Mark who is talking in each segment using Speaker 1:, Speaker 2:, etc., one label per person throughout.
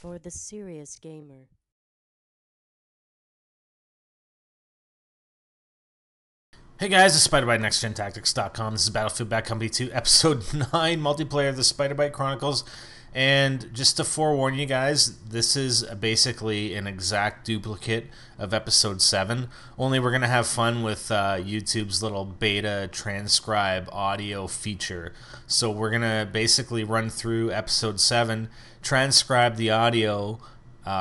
Speaker 1: for the serious gamer.
Speaker 2: Hey guys, it's Spider by NextGenTactics.com. This is Battlefield Bad Company 2, Episode 9, multiplayer of the Spider Bite Chronicles. And just to forewarn you guys, this is basically an exact duplicate of Episode 7. Only we're going to have fun with YouTube's little beta transcribe audio feature. So we're going to basically run through Episode 7, transcribe the audio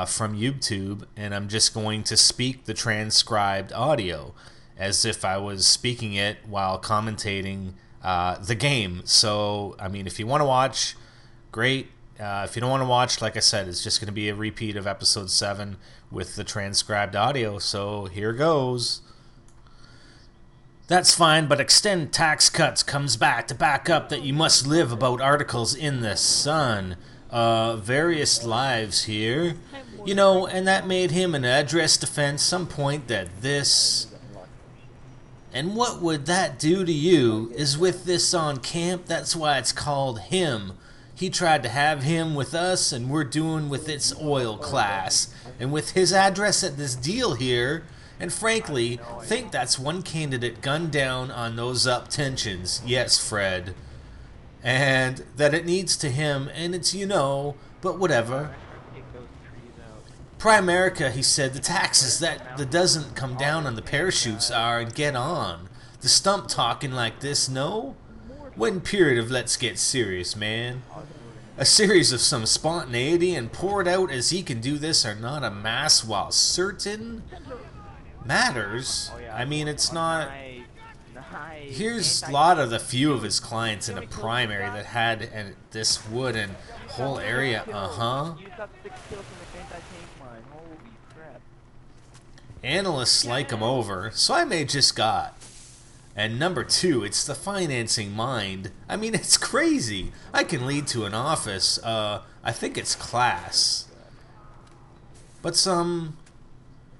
Speaker 2: from YouTube, and I'm just going to speak the transcribed audio as if I was speaking it while commentating the game. So, I mean, if you want to watch, great. If you don't want to watch, like I said, it's just going to be a repeat of Episode 7 with the transcribed audio. So, here goes. That's fine, but Extend Tax Cuts comes back to back up that you must live about articles in the Sun. Various lives here. You know, and that made him an address defense some point that this... And what would that do to you is with this on camp, that's why it's called him. He tried to have him with us, and we're doing with its oil class. And with his address at this deal here, and frankly, think that's one candidate gunned down on those up tensions. Yes, Fred. And that it needs to him, and it's but whatever. Primerica, he said, the taxes that doesn't come down on the parachutes are and get on. The stump talking like this, no? When period of let's get serious, man. A series of some spontaneity and pour it out as he can do this are not a mass while certain matters. I mean, it's not... Here's a lot of the few of his clients in a primary that had this wood and whole area, Analysts like him over, so I may just got. And number 2, it's the financing mind. I mean, it's crazy. I can lead to an office. I think it's class. But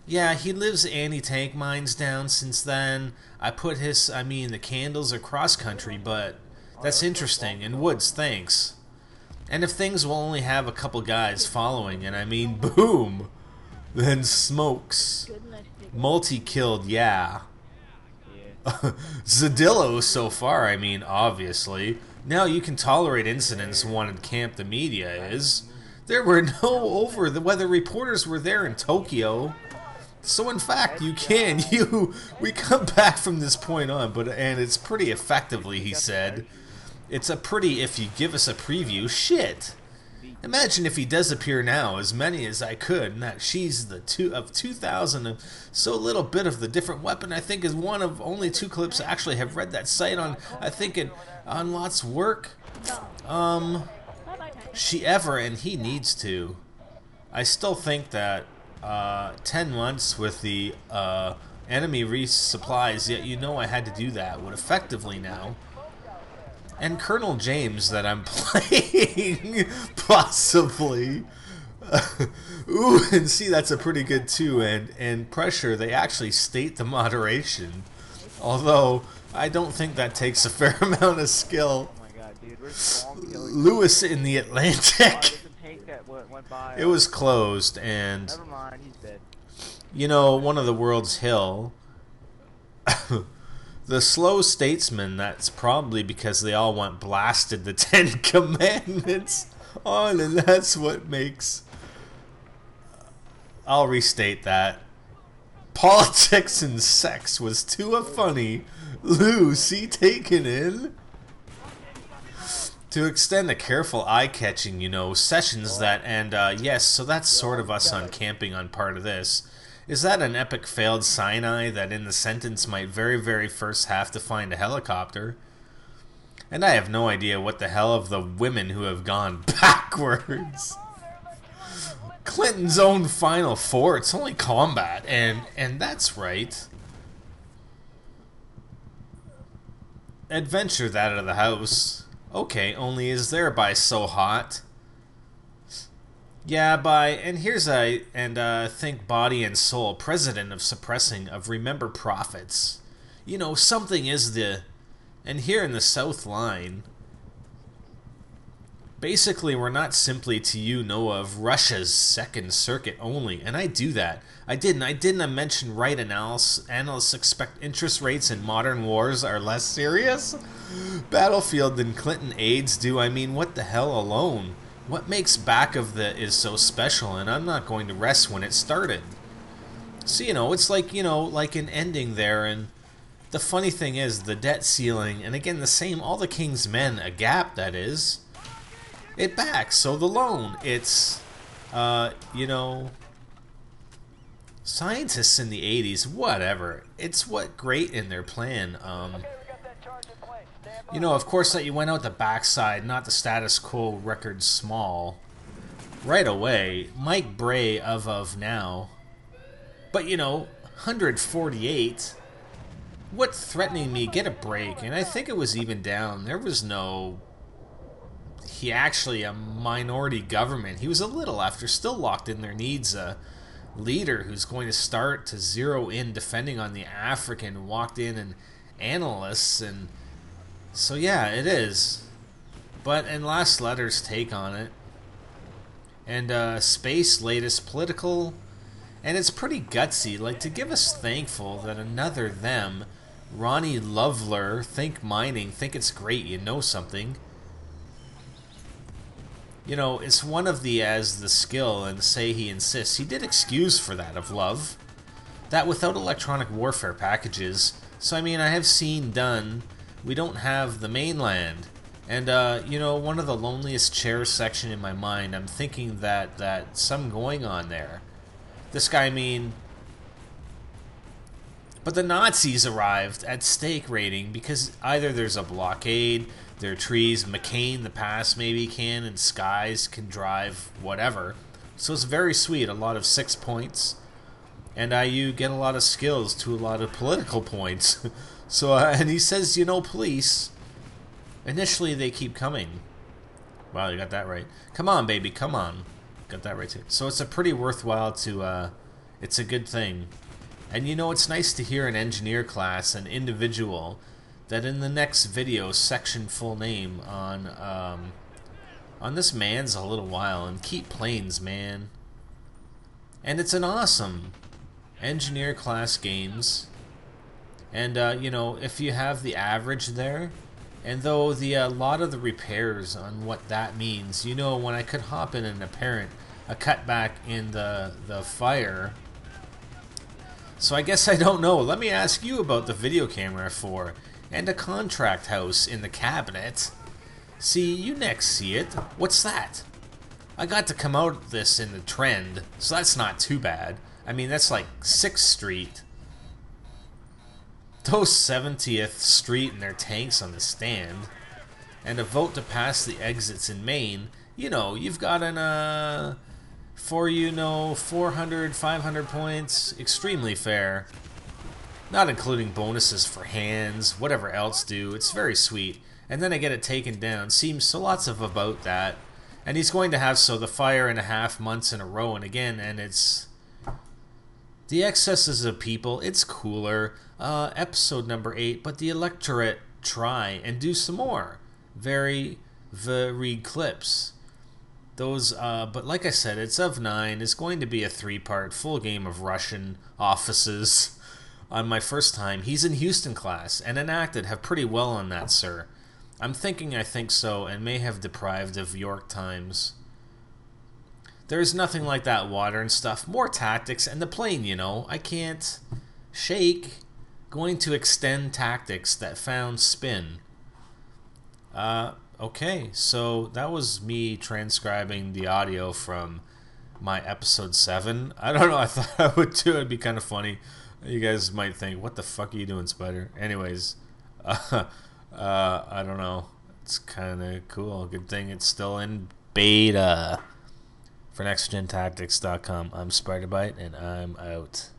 Speaker 2: yeah, he lives anti-tank mines down since then. I put the candles are cross-country, but that's interesting. And Woods, thanks. And if things will only have a couple guys following, and I mean, boom, then smokes. Multi-killed, yeah. Zadillo so far, I mean, obviously. Now you can tolerate incidents wanted camp the media is. There were no weather reporters were there in Tokyo. So in fact, you can. We come back from this point on, and it's pretty effectively, he said. It's a pretty if you give us a preview, shit. Imagine if he does appear now, as many as I could, and that she's the 2,000 of so little bit of the different weapon, I think is one of only 2 clips I actually have read that site on, I think on Lot's work. She ever, and he needs to. I still think that 10 months with the enemy resupplies, yet I had to do that, would effectively now. And Colonel James that I'm playing, possibly. Ooh, and see, that's a pretty good too. And pressure, they actually state the moderation. Although, I don't think that takes a fair amount of skill.
Speaker 3: Oh my god, dude, where's
Speaker 2: Lewis in the Atlantic. It was closed, and...
Speaker 3: Never mind, he's dead.
Speaker 2: One of the world's hill... The slow statesman, that's probably because they all want blasted the 10 Commandments on, and that's what makes... I'll restate that. Politics and sex was too funny. Lucy taken in. To extend a careful eye-catching, sessions that, and yes, so that's sort of us on camping on part of this. Is that an epic failed Sinai that in the sentence might very, very first have to find a helicopter? And I have no idea what the hell of the women who have gone backwards. Clinton's own Final Four, it's only combat, and that's right. Adventure that out of the house. Okay, only is thereby so hot. Yeah, and here's think body and soul, president of suppressing of remember prophets. Something is and here in the South line, Basically, we're not simply to you know of Russia's Second Circuit only, and I do that. I didn't mention right analysis. Analysts expect interest rates in modern wars are less serious. Battlefield than Clinton aides do. I mean, what the hell alone? What makes back of the is so special, and I'm not going to rest when it started. So, it's like, like an ending there, and the funny thing is, the debt ceiling, and again, the same, all the king's men, a gap, that is, it backs, so the loan, it's, scientists in the 80s, whatever, it's what great in their plan, of course that you went out the backside, not the status quo record small, right away, Mike Bray of now, but 148, what threatening me, get a break, and I think it was even down, there was no, he actually a minority government, he was a little after, still locked in their needs, a leader who's going to start to zero in defending on the African, walked in and analysts, and so yeah, it is, but in last letter's take on it, and space latest political, and it's pretty gutsy, like to give us thankful that another them, Ronnie Loveler, think mining, think it's great, something. It's one of the as the skill, and say he insists. He did excuse for that of love. That without electronic warfare packages. So, I mean, I have seen done. We don't have the mainland. And, one of the loneliest chairs section in my mind, I'm thinking that some going on there. This guy, but the Nazis arrived at stake raiding because either there's a blockade, there are trees, McCain, the pass maybe can, and Skies can drive, whatever. So it's very sweet, a lot of 6 points. And you get a lot of skills to a lot of political points. So, and he says, police, initially they keep coming. Wow, you got that right. Come on, baby, come on. Got that right too. So it's a pretty worthwhile to, it's a good thing. And it's nice to hear an engineer class, an individual, that in the next video, section full name on this man's a little while, and keep planes, man. And it's an awesome engineer class games. And, if you have the average there, and though a lot of the repairs on what that means, when I could hop in an apparent, a cutback in the fire. So I guess I don't know. Let me ask you about the video camera and a contract house in the cabinet. See, you next see it. What's that? I got to come out of this in the trend, so that's not too bad. I mean, that's like 6th Street. Those 70th Street and their tanks on the stand. And a vote to pass the exits in Maine. You've got an, 400, 500 points. Extremely fair. Not including bonuses for hands, whatever else do. It's very sweet. And then I get it taken down. Seems so lots of about that. And he's going to have the fire in a half months in a row. And again, and it's the excesses of people. It's cooler. Episode number 8. But the electorate try and do some more. Very clips. Those, but like I said, it's of 9. It's going to be a 3-part full game of Russian offices. On my first time, he's in Houston class, and enacted have pretty well on that, sir. I'm thinking I think so, and may have deprived of York Times. There's nothing like that water and stuff. More tactics, and the plane, I can't shake. Going to extend tactics that found spin. Okay, so that was me transcribing the audio from my episode 7. I don't know, I thought I would do it. It'd be kind of funny. You guys might think, what the fuck are you doing, Spider? Anyways, I don't know. It's kind of cool. Good thing it's still in beta. For NextGenTactics.com, I'm SpiderBite, and I'm out.